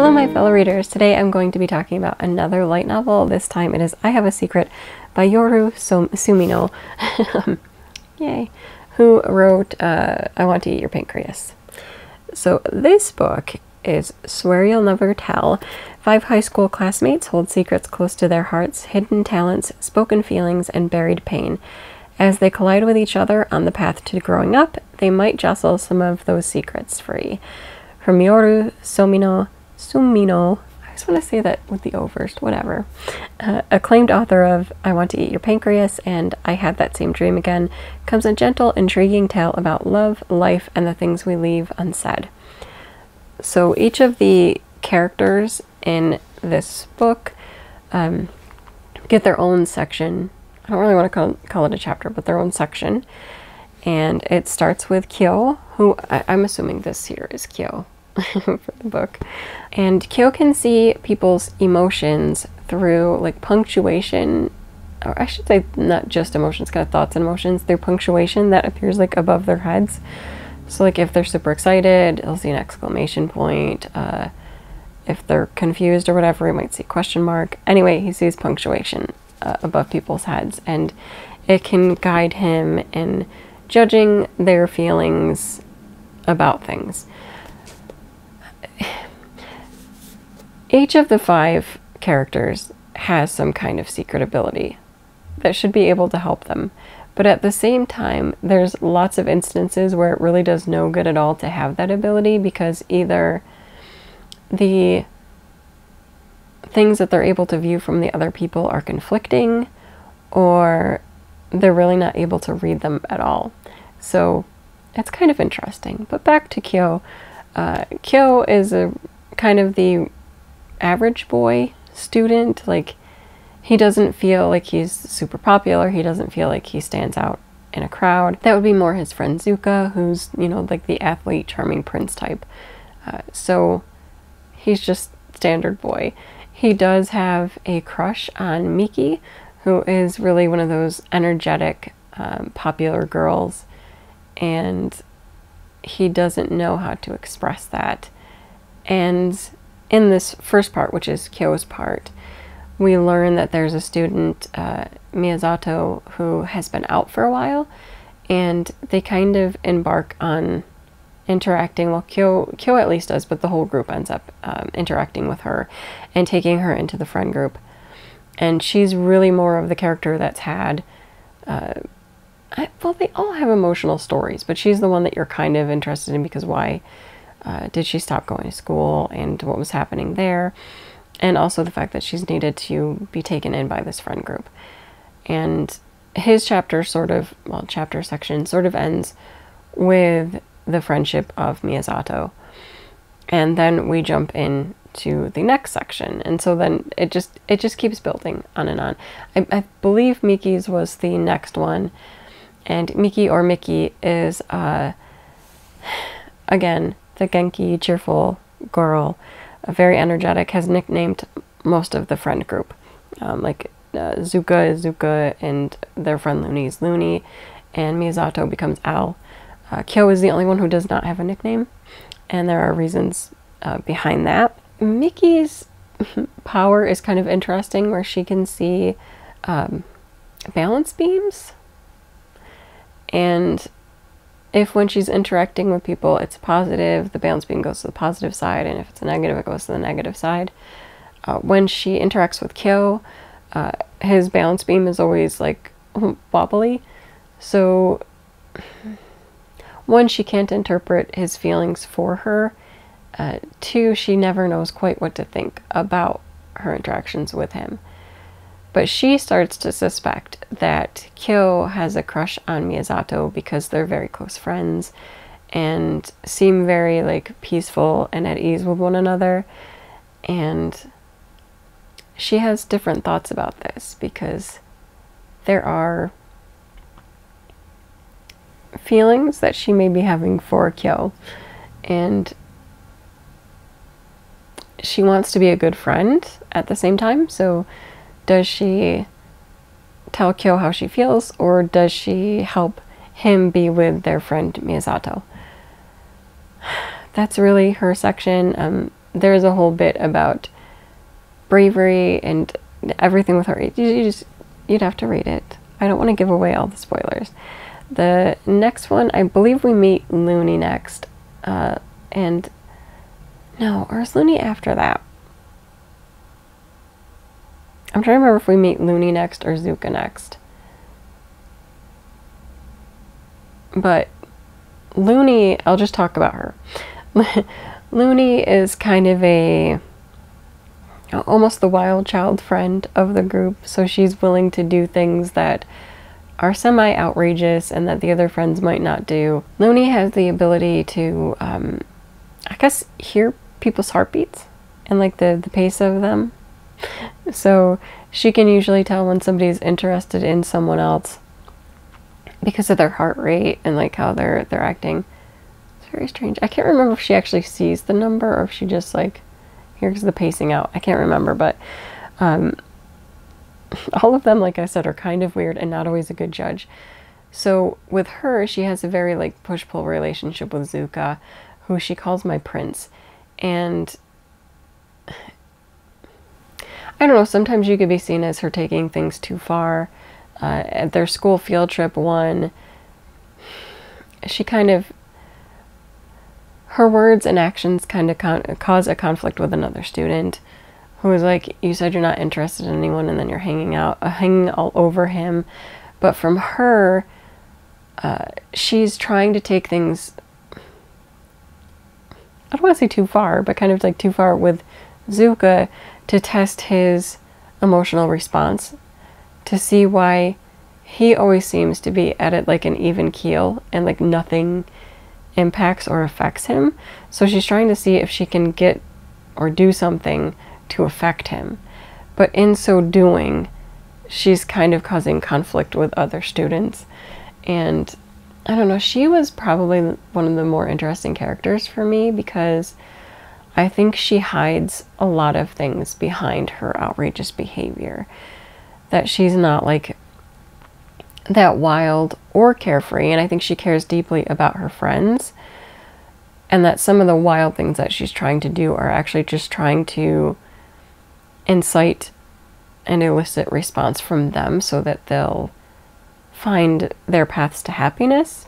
Hello my fellow readers, today I'm going to be talking about another light novel. This time it is I Have a Secret by Yoru Sumino, yay, who wrote I Want to Eat Your Pancreas. So this book is Swear You'll Never Tell. 5 high school classmates hold secrets close to their hearts, hidden talents, spoken feelings, and buried pain. As they collide with each other on the path to growing up, they might jostle some of those secrets free. From Yoru Sumino, I just want to say that with the O first, whatever. Acclaimed author of I Want to Eat Your Pancreas and I Had That Same Dream Again, comes a gentle, intriguing tale about love, life, and the things we leave unsaid. So each of the characters in this book get their own section. I don't really want to call it a chapter, but their own section. And it starts with Kyo, who I'm assuming this here is Kyo for the book. And Kyo can see people's emotions through like punctuation, or I should say not just emotions, kind of thoughts and emotions, through punctuation that appears like above their heads. So like if they're super excited, he'll see an exclamation point. If they're confused or whatever, he might see a question mark. Anyway, he sees punctuation above people's heads, and it can guide him in judging their feelings about things. Each of the 5 characters has some kind of secret ability that should be able to help them. But at the same time, there's lots of instances where it really does no good at all to have that ability, because either the things that they're able to view from the other people are conflicting, or they're really not able to read them at all. So it's kind of interesting. But back to Kyo. Kyo is a kind of the average boy student. Like, he doesn't feel like he's super popular. He doesn't feel like he stands out in a crowd. That would be more his friend Zuka, who's, you know, like the athlete, charming prince type. So he's just standard boy. He does have a crush on Miki, who is really one of those energetic, popular girls, and he doesn't know how to express that. And in this first part, which is Kyo's part, we learn that there's a student, Miyazato, who has been out for a while, and they kind of embark on interacting. Well, Kyo at least does, but the whole group ends up interacting with her and taking her into the friend group. And she's really more of the character that's had, well, they all have emotional stories, but she's the one that you're kind of interested in, because why did she stop going to school and what was happening there? And also the fact that she's needed to be taken in by this friend group. And his chapter chapter section sort of ends with the friendship of Miyazato. And then we jump into the next section. And so then it just keeps building on and on. I believe Miki's was the next one. And Miki, or Miki, is, again, the Genki, cheerful girl, very energetic, has nicknamed most of the friend group. Like Zuka is Zuka, and their friend Looney is Looney, and Miyazato becomes Al. Kyo is the only one who does not have a nickname, and there are reasons behind that. Miki's power is kind of interesting, where she can see balance beams. And if when she's interacting with people it's positive, the balance beam goes to the positive side, and if it's a negative, it goes to the negative side. When she interacts with Kyo, his balance beam is always like wobbly. So 1, she can't interpret his feelings for her. 2, she never knows quite what to think about her interactions with him. But she starts to suspect that Kyo has a crush on Miyazato because they're very close friends and seem very like peaceful and at ease with one another. And she has different thoughts about this, because there are feelings that she may be having for Kyo, and she wants to be a good friend at the same time. So does she tell Kyo how she feels, or does she help him be with their friend Miyazato? That's really her section. there's a whole bit about bravery and everything with her. You'd have to read it. I don't want to give away all the spoilers. The next one, I believe we meet Looney next. And no, or is Looney after that? I'm trying to remember if we meet Looney next or Zuka next. But Looney, I'll just talk about her. Looney is kind of almost the wild child friend of the group. So she's willing to do things that are semi-outrageous and that the other friends might not do. Looney has the ability to, I guess, hear people's heartbeats and like the pace of them. So she can usually tell when somebody's interested in someone else because of their heart rate and like how they're acting. It's very strange. I can't remember if she actually sees the number or if she just like hears the pacing out. I can't remember, but all of them, like I said, are kind of weird and not always a good judge. So with her, she has a very like push-pull relationship with Zuka, who she calls my prince. And I don't know, sometimes you could be seen as her taking things too far. At their school field trip one, she kind of, her words and actions kind of cause a conflict with another student who is like, you said you're not interested in anyone and then you're hanging all over him. But from her, she's trying to take things, I don't want to say too far, but kind of like too far with Zuka to test his emotional response, to see why he always seems to be at it like an even keel and like nothing impacts or affects him. So she's trying to see if she can get or do something to affect him. But in so doing, she's kind of causing conflict with other students. And I don't know, she was probably one of the more interesting characters for me because I think she hides a lot of things behind her outrageous behavior. That she's not like that wild or carefree, and I think she cares deeply about her friends. And that some of the wild things that she's trying to do are actually just trying to incite and elicit response from them so that they'll find their paths to happiness.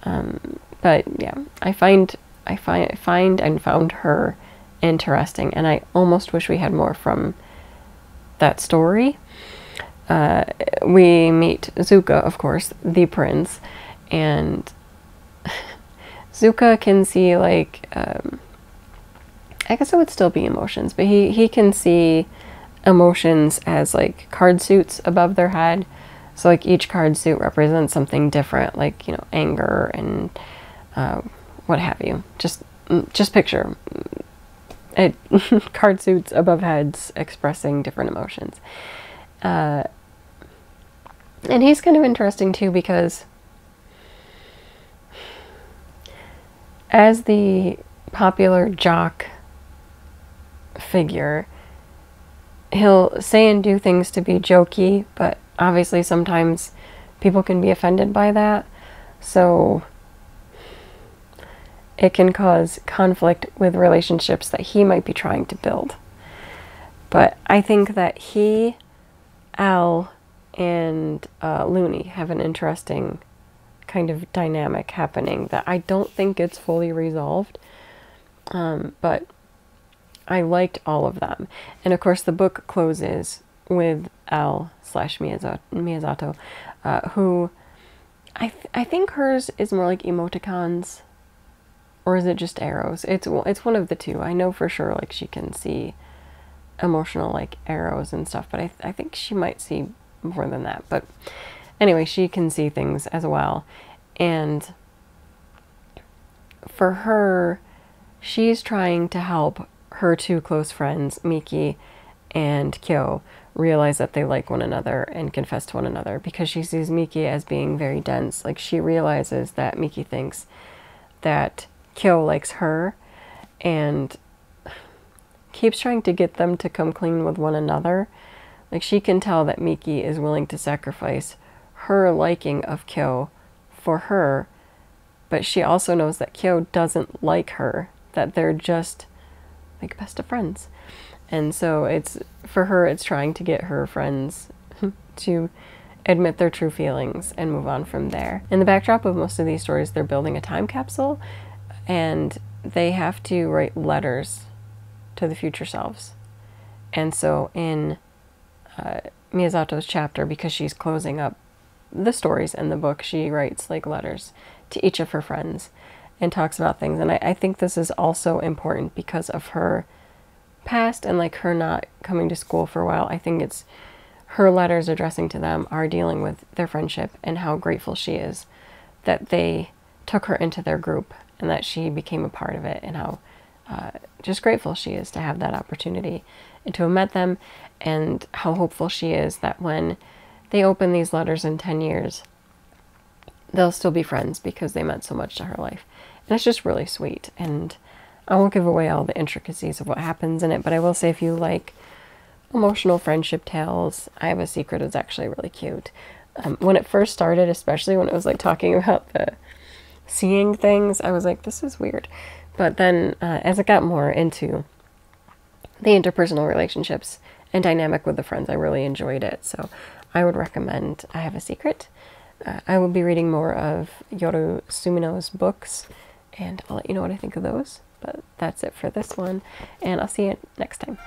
But yeah, I find and found her interesting, and I almost wish we had more from that story. We meet Zuka, of course, the prince, and Zuka can see like, I guess it would still be emotions, but he can see emotions as like card suits above their head. So like each card suit represents something different, like, you know, anger and what have you. Just picture it, card suits above heads expressing different emotions. And he's kind of interesting too because as the popular jock figure, he'll say and do things to be jokey, but obviously sometimes people can be offended by that. So it can cause conflict with relationships that he might be trying to build. But I think that he, Al, and Looney have an interesting kind of dynamic happening that I don't think it's fully resolved. But I liked all of them. And of course the book closes with Al / Miyazato, who I think hers is more like emoticons, or is it just arrows? It's one of the two. I know for sure like she can see emotional like arrows and stuff, but I think she might see more than that. But anyway, she can see things as well. And for her, she's trying to help her two close friends, Miki and Kyo, realize that they like one another and confess to one another, because she sees Miki as being very dense. Like, she realizes that Miki thinks that Kyo likes her and keeps trying to get them to come clean with one another. Like, she can tell that Miki is willing to sacrifice her liking of Kyo for her, but she also knows that Kyo doesn't like her, that they're just like best of friends. And so it's, for her, it's trying to get her friends to admit their true feelings and move on from there. In the backdrop of most of these stories, they're building a time capsule, and they have to write letters to the future selves. And so in Miyazato's chapter, because she's closing up the stories in the book, she writes like letters to each of her friends and talks about things. And I think this is also important because of her past and like her not coming to school for a while. I think it's her letters addressing to them are dealing with their friendship and how grateful she is that they took her into their group and that she became a part of it, and how just grateful she is to have that opportunity and to have met them, and how hopeful she is that when they open these letters in 10 years, they'll still be friends because they meant so much to her life. And it's just really sweet. And I won't give away all the intricacies of what happens in it, but I will say if you like emotional friendship tales, I Have a Secret is actually really cute. When it first started, especially when it was like talking about the seeing things, I was like, this is weird. But then as it got more into the interpersonal relationships and dynamic with the friends, I really enjoyed it. So I would recommend I Have a Secret. I will be reading more of Yoru Sumino's books, and I'll let you know what I think of those. But that's it for this one, and I'll see you next time.